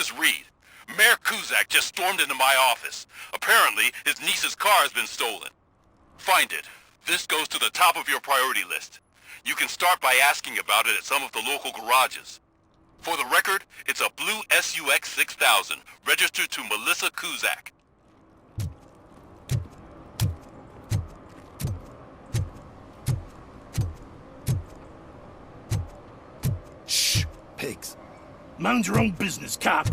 is Reed. Mayor Kuzak just stormed into my office. Apparently, his niece's car has been stolen. Find it. This goes to the top of your priority list. You can start by asking about it at some of the local garages. For the record, it's a blue SUX 6000, registered to Melissa Kuzak. Shh, pigs. Mind your own business, cop.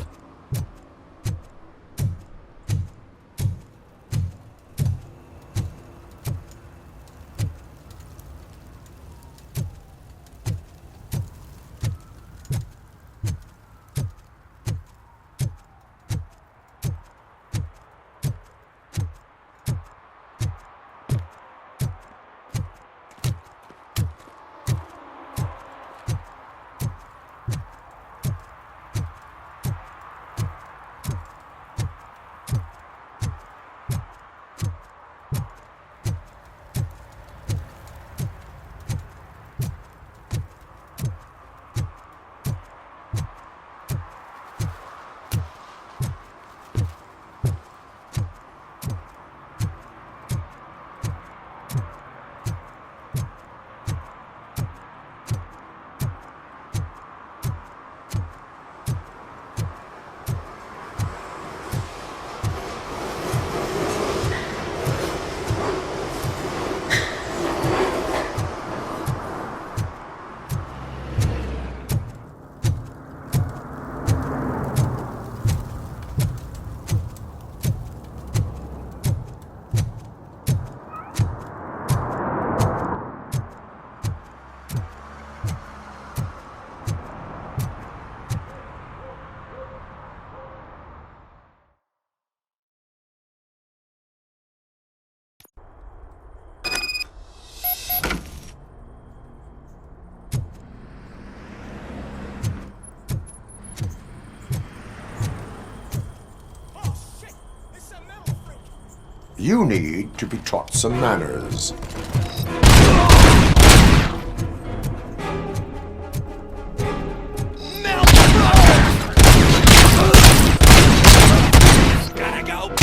You need to be taught some manners. Gotta go.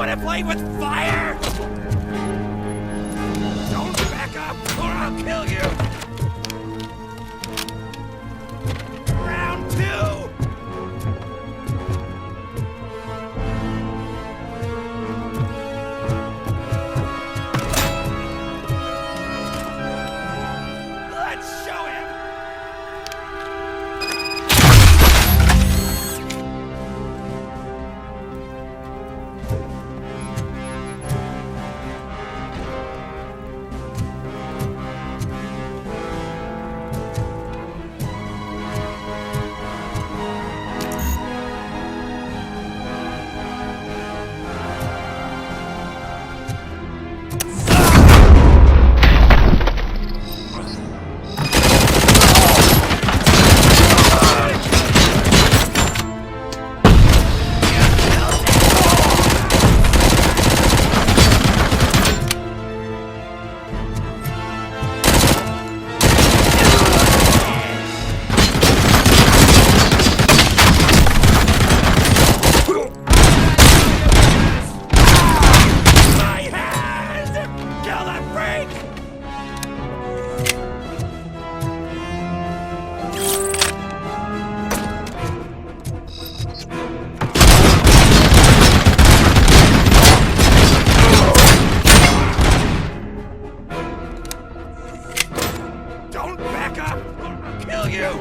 wanna play with fire? Don't back up or I'll kill you! Round two! Let's show him! Don't back up or I'll kill you!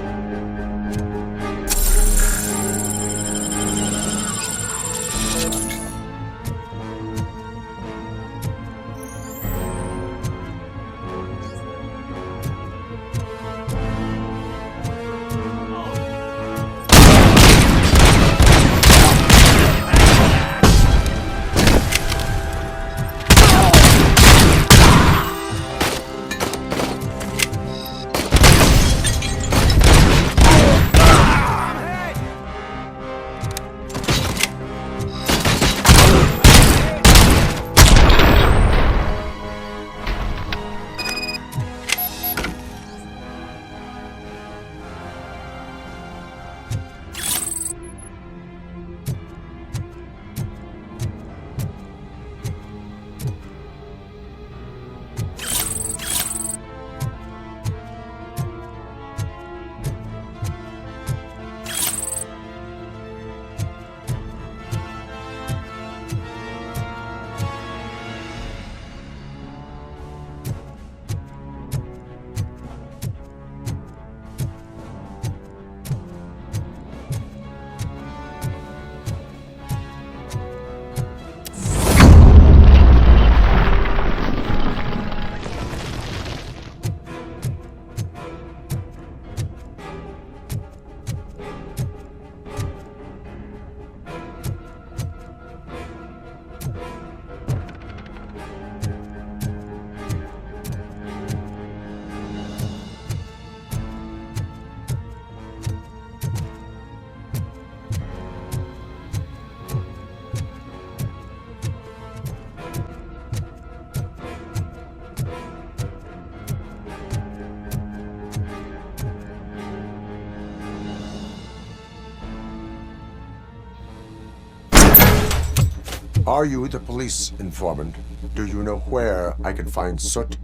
Are you the police informant? Do you know where I can find Soot?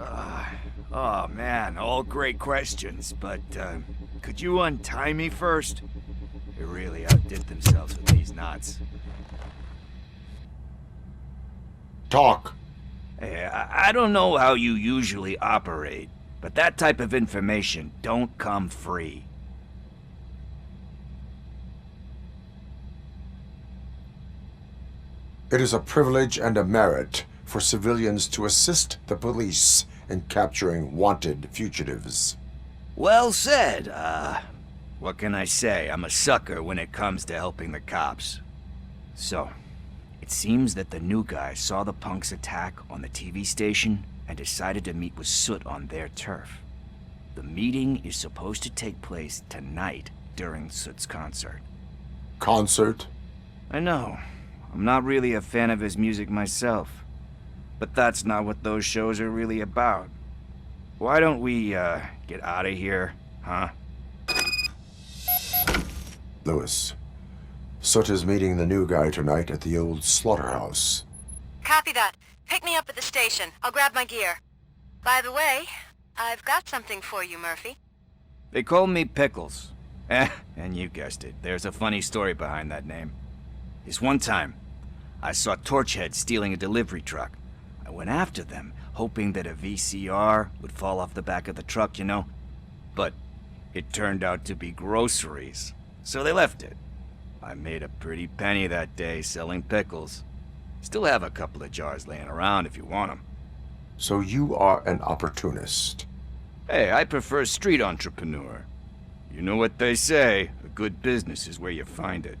Oh man, all great questions, but could you untie me first? They really outdid themselves with these knots. Talk. Hey, I don't know how you usually operate, but that type of information don't come free. It is a privilege and a merit for civilians to assist the police in capturing wanted fugitives. Well said. What can I say? I'm a sucker when it comes to helping the cops. So, it seems that the new guy saw the punks' attack on the TV station and decided to meet with Soot on their turf. The meeting is supposed to take place tonight during Soot's concert. Concert? I know. I'm not really a fan of his music myself. But that's not what those shows are really about. Why don't we, get out of here, huh? Lewis, Suta's meeting the new guy tonight at the old slaughterhouse. Copy that. Pick me up at the station. I'll grab my gear. By the way, I've got something for you, Murphy. They call me Pickles. And you guessed it, there's a funny story behind that name. This one time, I saw Torchhead stealing a delivery truck. I went after them, hoping that a VCR would fall off the back of the truck, you know? But it turned out to be groceries, so they left it. I made a pretty penny that day selling pickles. Still have a couple of jars laying around if you want them. So you are an opportunist. Hey, I prefer street entrepreneur. You know what they say, a good business is where you find it.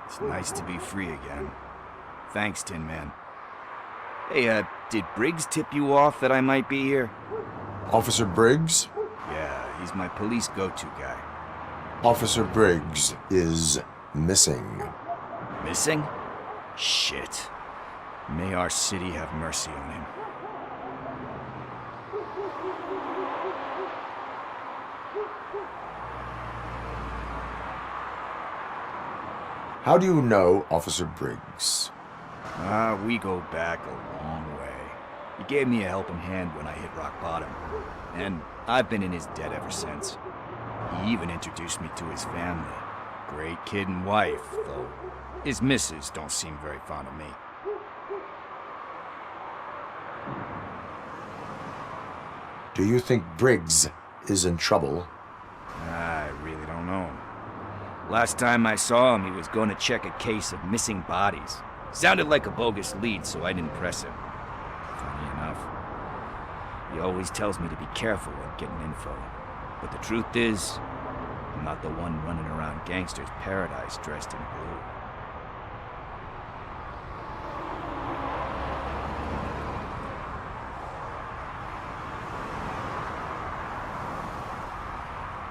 It's nice to be free again. Thanks, Tin Man. Hey, did Briggs tip you off that I might be here? Officer Briggs? Yeah, he's my police go-to guy. Officer Briggs is missing. Missing? Shit. May our city have mercy on him. How do you know Officer Briggs? We go back a long way. He gave me a helping hand when I hit rock bottom, and I've been in his debt ever since. He even introduced me to his family. Great kid and wife, though his missus don't seem very fond of me. Do you think Briggs is in trouble? I really don't know. Last time I saw him, he was going to check a case of missing bodies. Sounded like a bogus lead, so I didn't press him. Funny enough, he always tells me to be careful when getting info. But the truth is, I'm not the one running around gangster's paradise dressed in blue.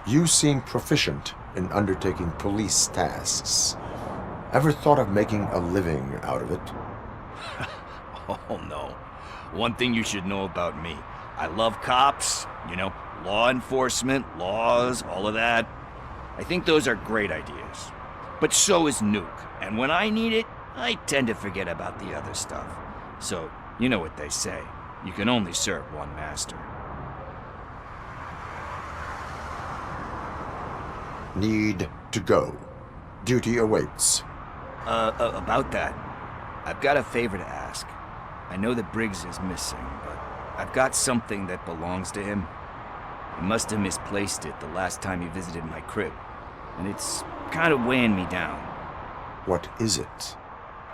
You seem proficient in undertaking police tasks. Ever thought of making a living out of it? Oh no. One thing you should know about me. I love cops, you know, law enforcement, laws, all of that. I think those are great ideas. But so is Nuke, and when I need it, I tend to forget about the other stuff. So, you know what they say. You can only serve one master. Need to go. Duty awaits. About that, I've got a favor to ask. I know that Briggs is missing, but I've got something that belongs to him. He must have misplaced it the last time he visited my crib, and it's kind of weighing me down. What is it?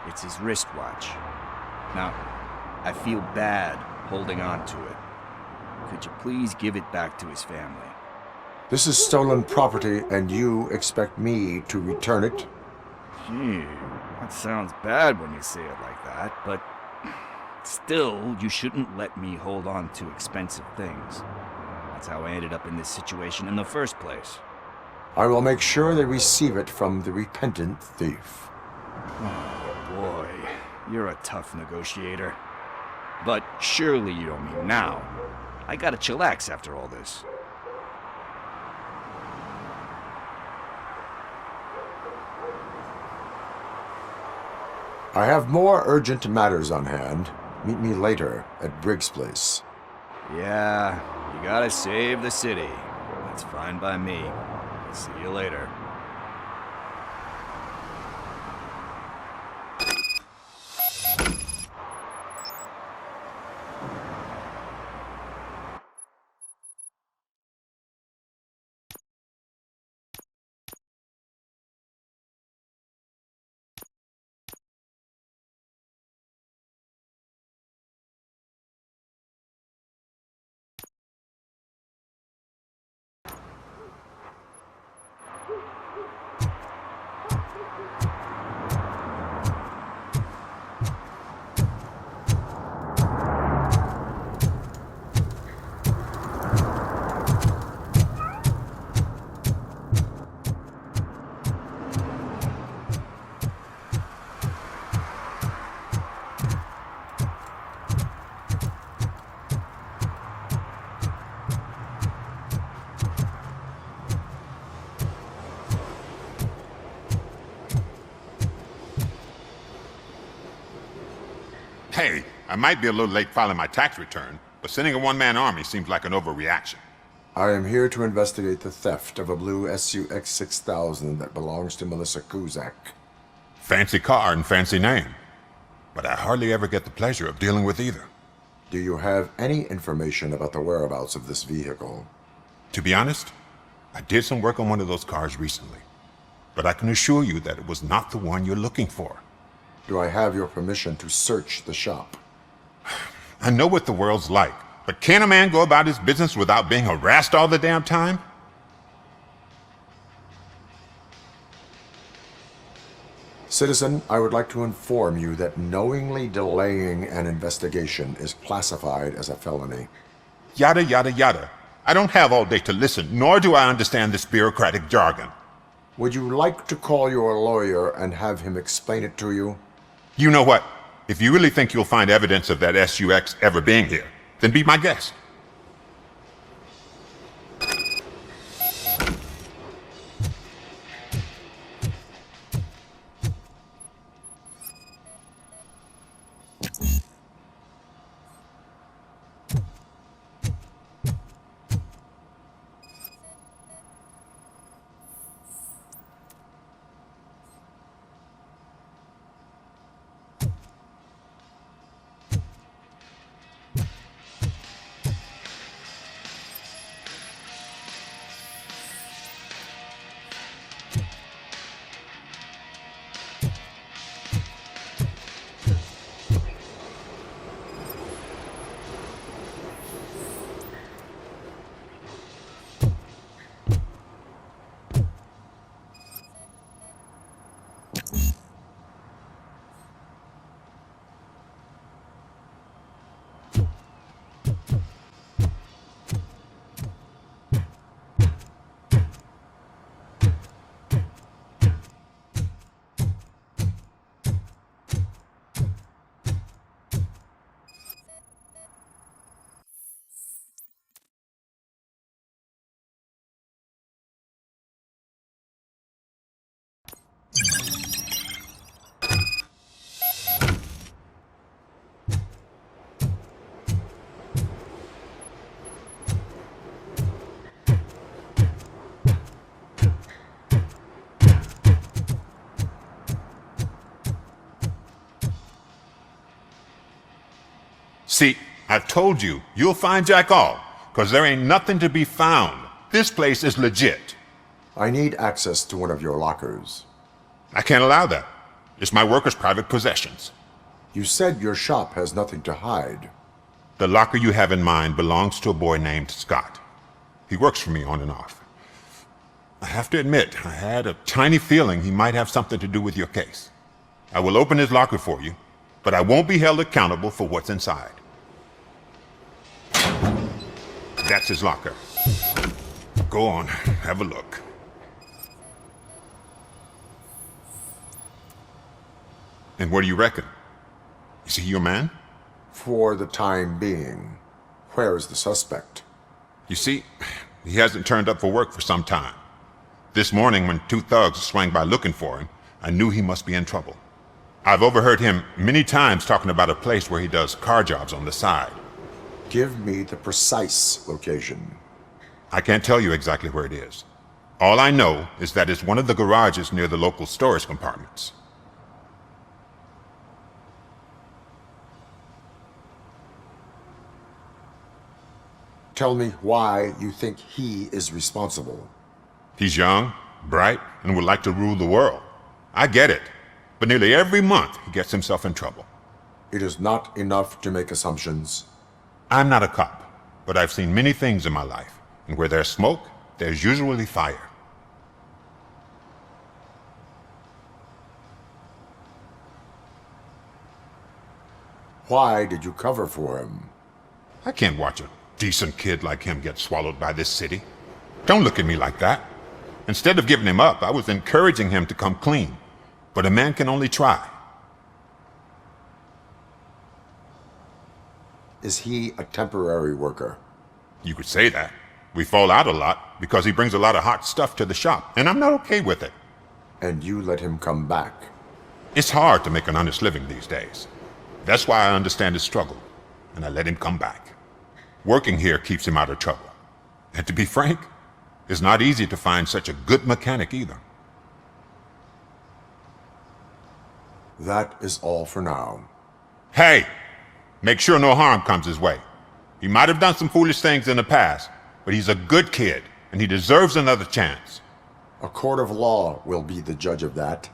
It's his wristwatch. Now, I feel bad holding on to it. Could you please give it back to his family? This is stolen property, and you expect me to return it? Gee, that sounds bad when you say it like that, but still, you shouldn't let me hold on to expensive things. That's how I ended up in this situation in the first place. I will make sure they receive it from the repentant thief. Oh boy, you're a tough negotiator. But surely you don't mean now. I gotta chillax after all this. I have more urgent matters on hand. Meet me later at Briggs' place. Yeah, you gotta save the city. That's fine by me. See you later. Hey, I might be a little late filing my tax return, but sending a one-man army seems like an overreaction. I am here to investigate the theft of a blue SUX 6000 that belongs to Melissa Kuzak. Fancy car and fancy name. But I hardly ever get the pleasure of dealing with either. Do you have any information about the whereabouts of this vehicle? To be honest, I did some work on one of those cars recently. But I can assure you that it was not the one you're looking for. Do I have your permission to search the shop? I know what the world's like, but can a man go about his business without being harassed all the damn time? Citizen, I would like to inform you that knowingly delaying an investigation is classified as a felony. Yada, yada, yada. I don't have all day to listen, nor do I understand this bureaucratic jargon. Would you like to call your lawyer and have him explain it to you? You know what? If you really think you'll find evidence of that SUX ever being here, then be my guest. See, I've told you, you'll find Jack all, 'cause there ain't nothing to be found. This place is legit. I need access to one of your lockers. I can't allow that. It's my workers' private possessions. You said your shop has nothing to hide. The locker you have in mind belongs to a boy named Scott. He works for me on and off. I have to admit, I had a tiny feeling he might have something to do with your case. I will open his locker for you, but I won't be held accountable for what's inside. That's his locker. Go on, have a look. And what do you reckon? Is he your man? For the time being. Where is the suspect? You see, he hasn't turned up for work for some time. This morning when two thugs swang by looking for him, I knew he must be in trouble. I've overheard him many times talking about a place where he does car jobs on the side. Give me the precise location. I can't tell you exactly where it is. All I know is that it's one of the garages near the local storage compartments. Tell me why you think he is responsible. He's young, bright, and would like to rule the world. I get it, but nearly every month he gets himself in trouble. It is not enough to make assumptions. I'm not a cop, but I've seen many things in my life, and where there's smoke, there's usually fire. Why did you cover for him? I can't watch a decent kid like him get swallowed by this city. Don't look at me like that. Instead of giving him up, I was encouraging him to come clean. But a man can only try. Is he a temporary worker? You could say that. We fall out a lot because he brings a lot of hot stuff to the shop, and I'm not okay with it. And you let him come back? It's hard to make an honest living these days. That's why I understand his struggle, and I let him come back. Working here keeps him out of trouble. And to be frank, it's not easy to find such a good mechanic either. That is all for now. Hey! Make sure no harm comes his way. He might have done some foolish things in the past, but he's a good kid, and he deserves another chance. A court of law will be the judge of that.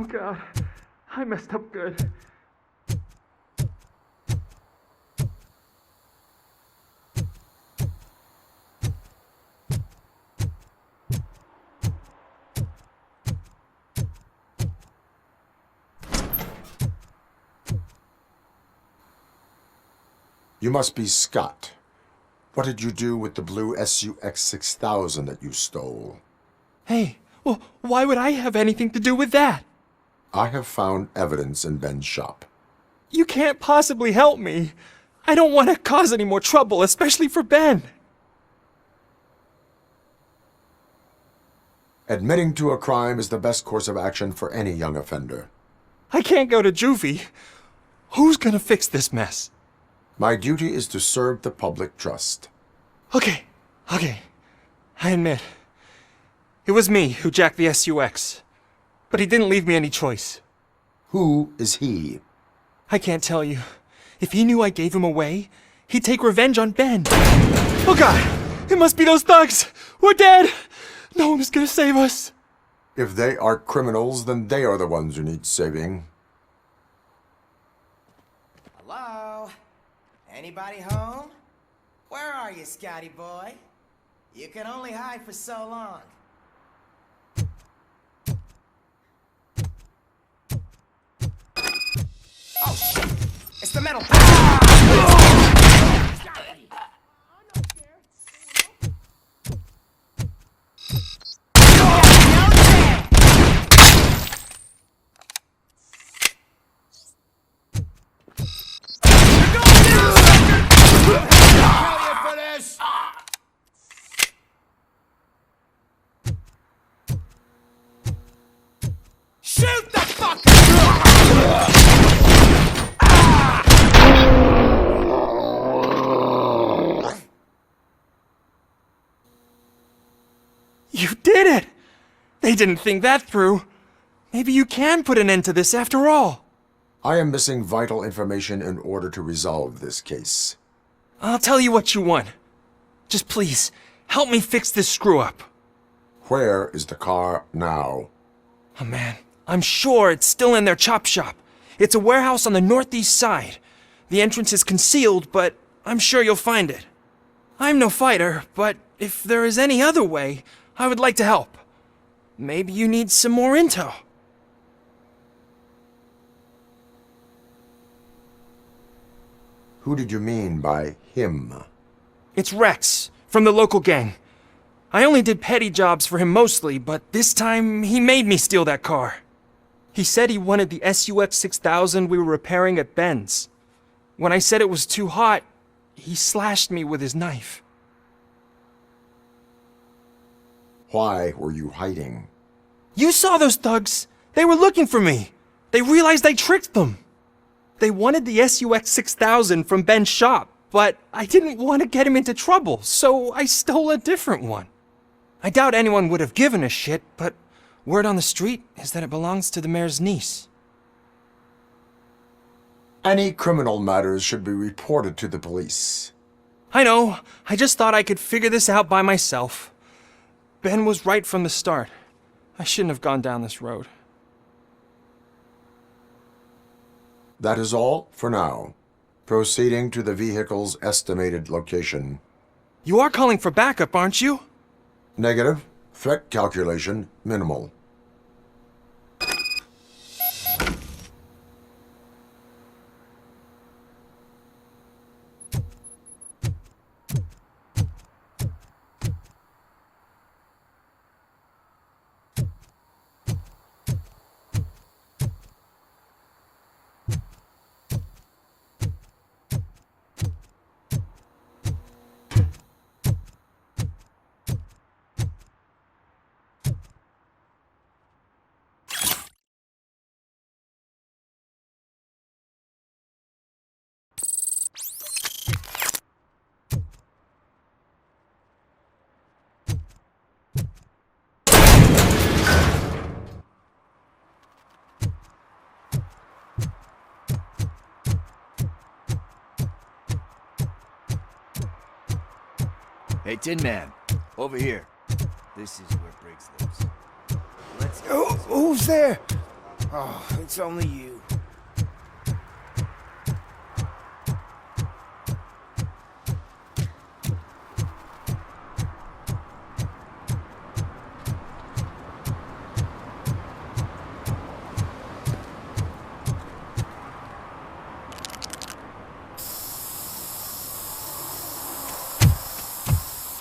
Oh God, I messed up good. You must be Scott. What did you do with the blue SUX 6000 that you stole? Hey, well, why would I have anything to do with that? I have found evidence in Ben's shop. You can't possibly help me. I don't want to cause any more trouble, especially for Ben. Admitting to a crime is the best course of action for any young offender. I can't go to juvie. Who's gonna fix this mess? My duty is to serve the public trust. Okay. I admit. It was me who jacked the SUX. But he didn't leave me any choice. Who is he? I can't tell you. If he knew I gave him away, he'd take revenge on Ben. Oh God! It must be those thugs! We're dead! No one is gonna save us! If they are criminals, then they are the ones who need saving. Hello? Anybody home? Where are you, Scotty boy? You can only hide for so long. Oh shit! It's the metal. They didn't think that through. Maybe you can put an end to this after all. I am missing vital information in order to resolve this case. I'll tell you what you want. Just please, help me fix this screw-up. Where is the car now? Oh man, I'm sure it's still in their chop shop. It's a warehouse on the northeast side. The entrance is concealed, but I'm sure you'll find it. I'm no fighter, but if there is any other way, I would like to help. Maybe you need some more intel. Who did you mean by him? It's Rex, from the local gang. I only did petty jobs for him mostly, but this time he made me steal that car. He said he wanted the SUX 6000 we were repairing at Ben's. When I said it was too hot, he slashed me with his knife. Why were you hiding? You saw those thugs! They were looking for me! They realized I tricked them! They wanted the SUX 6000 from Ben's shop, but I didn't want to get him into trouble, so I stole a different one. I doubt anyone would have given a shit, but word on the street is that it belongs to the mayor's niece. Any criminal matters should be reported to the police. I know, I just thought I could figure this out by myself. Ben was right from the start. I shouldn't have gone down this road. That is all for now. Proceeding to the vehicle's estimated location. You are calling for backup, aren't you? Negative. Threat calculation minimal. Hey, Tin Man, over here. This is where Briggs lives. Let's go. Who's there? Oh, it's only you.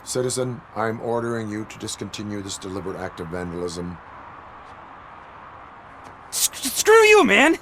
Citizen, I'm ordering you to discontinue this deliberate act of vandalism. Screw you, man!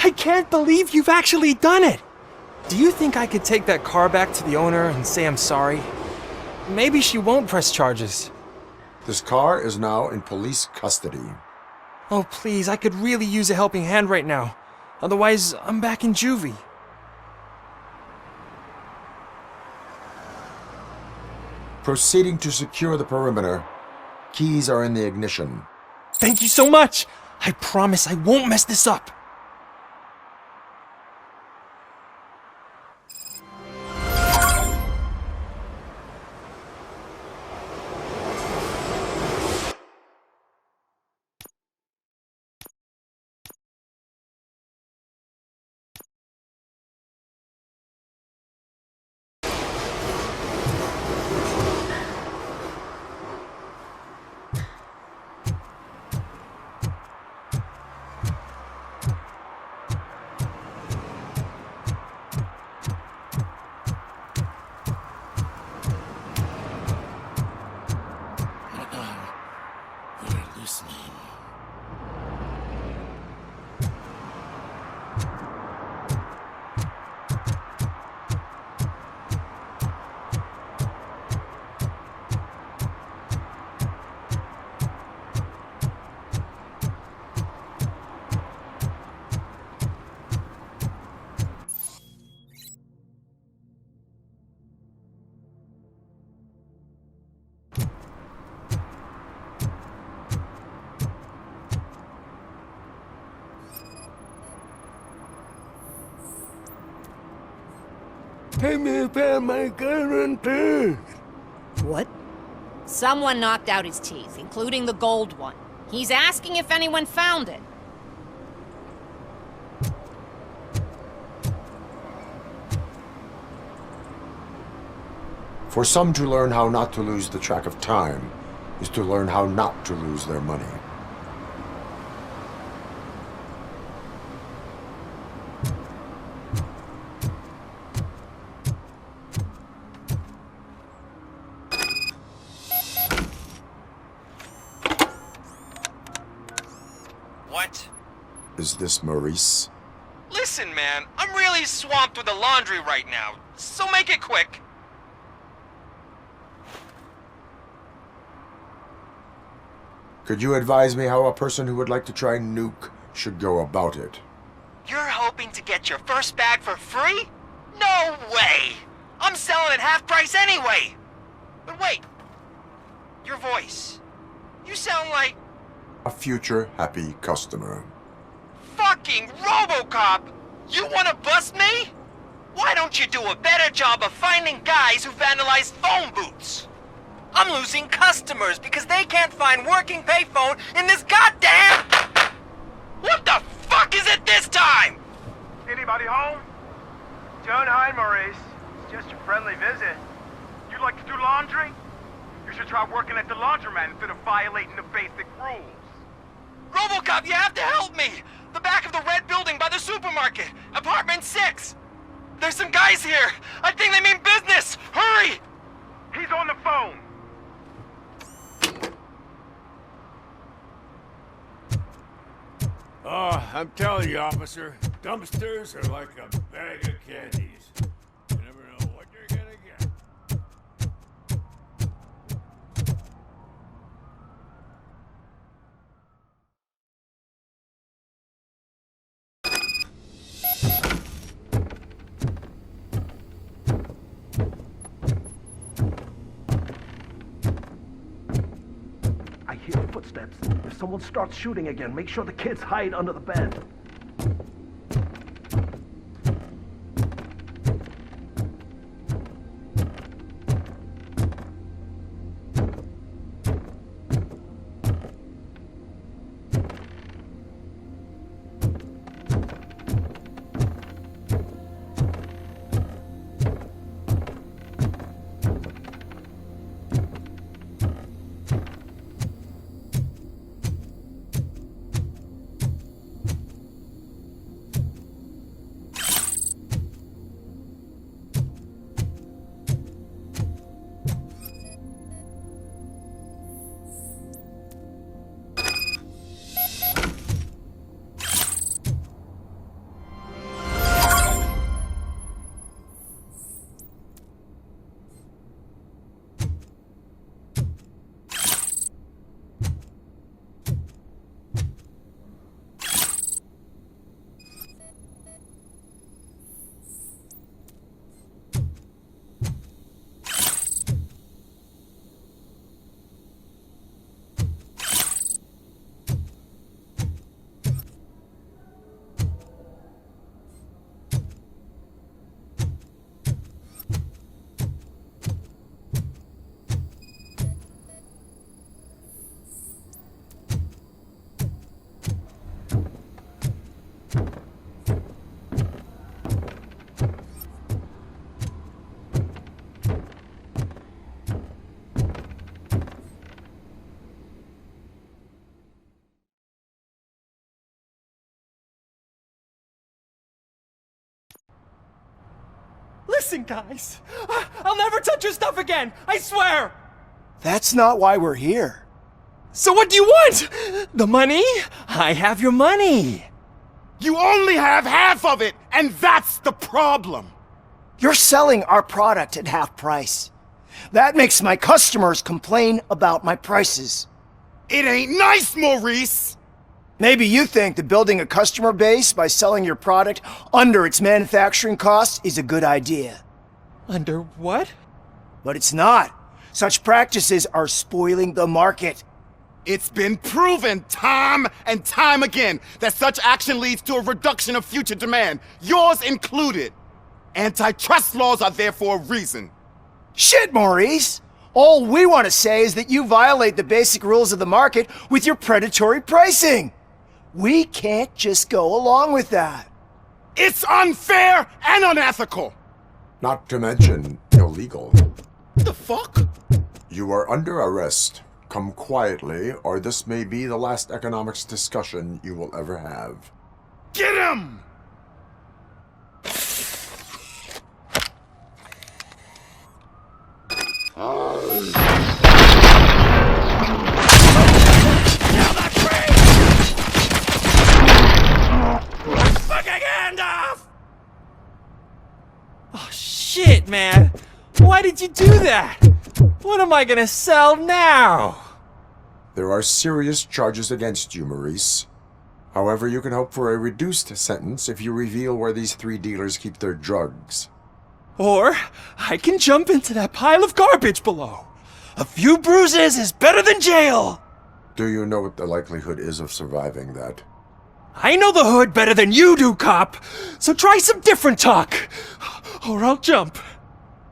I can't believe you've actually done it! Do you think I could take that car back to the owner and say I'm sorry? Maybe she won't press charges. This car is now in police custody. Oh, please, I could really use a helping hand right now. Otherwise, I'm back in juvie. Proceeding to secure the perimeter. Keys are in the ignition. Thank you so much! I promise I won't mess this up! What? Someone knocked out his teeth, including the gold one. He's asking if anyone found it. For some to learn how not to lose the track of time is to learn how not to lose their money. What? Is this Maurice? Listen, man, I'm really swamped with the laundry right now, so make it quick. Could you advise me how a person who would like to try nuke should go about it? You're hoping to get your first bag for free? No way! I'm selling at half price anyway! But wait, your voice. You sound like A future happy customer. fucking Robocop! You wanna bust me? Why don't you do a better job of finding guys who vandalize phone booths? I'm losing customers because they can't find working payphone in this goddamn... What the fuck is it this time? Anybody home? Don't hide, Maurice. It's just a friendly visit. You'd like to do laundry? You should try working at the laundromat instead of violating the basic rules. Robocop, you have to help me! The back of the red building by the supermarket, apartment 6. There's some guys here. I think they mean business. Hurry! He's on the phone. Oh, I'm telling you, officer, dumpsters are like a bag of candies. You never know what you're gonna get. I hear footsteps. If someone starts shooting again, make sure the kids hide under the bed. Listen, guys. I'll never touch your stuff again. I swear. That's not why we're here. So what do you want? The money? I have your money. You only have half of it, and that's the problem. You're selling our product at half price. That makes my customers complain about my prices. It ain't nice, Maurice! Maybe you think that building a customer base by selling your product under its manufacturing costs is a good idea. Under what? But it's not. Such practices are spoiling the market. It's been proven time and time again that such action leads to a reduction of future demand, yours included. Antitrust laws are there for a reason. Shit, Maurice! All we want to say is that you violate the basic rules of the market with your predatory pricing. We can't just go along with that. It's unfair and unethical! Not to mention illegal. The fuck? You are under arrest. Come quietly, or this may be the last economics discussion you will ever have. Get him! Oh, shit, man. Why did you do that? What am I gonna sell now? There are serious charges against you, Maurice. However, you can hope for a reduced sentence if you reveal where these 3 dealers keep their drugs. Or I can jump into that pile of garbage below. A few bruises is better than jail. Do you know what the likelihood is of surviving that? I know the hood better than you do, cop. So try some different talk. Or I'll jump.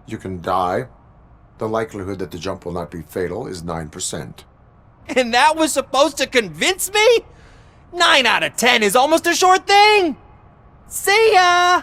You can die. The likelihood that the jump will not be fatal is 9%. And that was supposed to convince me? 9 out of 10 is almost a sure thing. See ya!